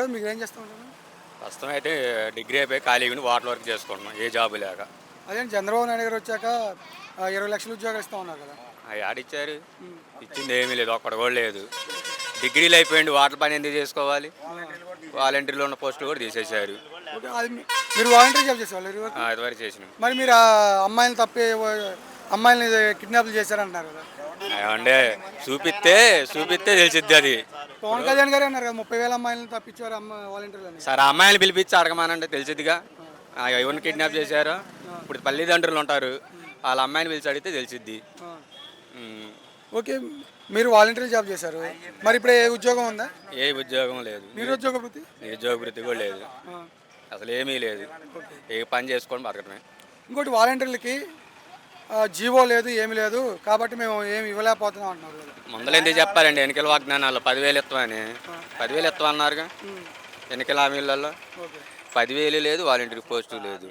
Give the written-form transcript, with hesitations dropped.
ఉంటుంది, మీకు ఏం చేస్తూ ఉంటారు? ప్రస్తుతం అయితే డిగ్రీ అయిపోయి ఖాళీగా వాటర్ వర్క్ చేసుకుంటున్నాం, ఏ జాబు లేక. అదే చంద్రబాబు నాయుడు గారు వచ్చాక 20 లక్షల ఉద్యోగాలు ఇస్తూ ఉన్నారు కదా. అవి ఆడిచ్చారు, ఉమ్. ఇచ్చింది ఏమీ లేదు, ఒక్కడు కూడా లేదు. డిగ్రీలు అయిపోయింది, వాటర్ పని ఎందుకు చేసుకోవాలి? వాలంటీర్లో ఉన్న పోస్టులు కూడా తీసేశారు. ఓకే, అది మీరు వాలంటీర్ జాబ్ చేసేవాళ్ళు ఇదివరకు? ఇదివరకు చేసినాం. మరి మీరు ఆ అమ్మాయిని అమ్మాయిని కిడ్నాప్లు చేశారంటున్నారు కదా. అంటే చూపిస్తే తెలిసిద్ది అది. పవన్ కళ్యాణ్ గారే అన్నారు కదా 30,000 అమ్మాయిలను తప్పించారు వాలంటీర్లని. సరే ఆ అమ్మాయిని పిలిపించి అడగమానంటే తెలిసిద్దిగా ఎవరిని కిడ్నాప్ చేశారో. ఇప్పుడు తల్లిదండ్రులు ఉంటారు, వాళ్ళ అమ్మాయిని పిలిచి అడిగితే తెలిసిద్ది. ఓకే, మీరు వాలంటీర్ జాబ్ చేశారు, మరి ఇప్పుడు ఏ ఉద్యోగం ఉందా? ఏ ఉద్యోగం లేదు, నిరుద్యోగ వృత్తి నిరుద్యోగ వృత్తి కూడా లేదు, అసలు ఏమీ లేదు. ఏ పని చేసుకొని బతకడమే. ఇంకోటి వాలంటీర్లకి జీవో లేదు, ఏమి లేదు, కాబట్టి మేము ఏమి ఇవ్వలేకపోతున్నాం అంటున్నారు కదా. ముందర ఎందుకు చెప్పారండి ఎన్నికల వాగ్దానాలు? 10,000 ఇస్తామని. 10,000 ఇస్తామన్నారుగా ఎన్నికల హామీలలో. 10,000 లేదు, వాలంటీర్ పోస్టు లేదు.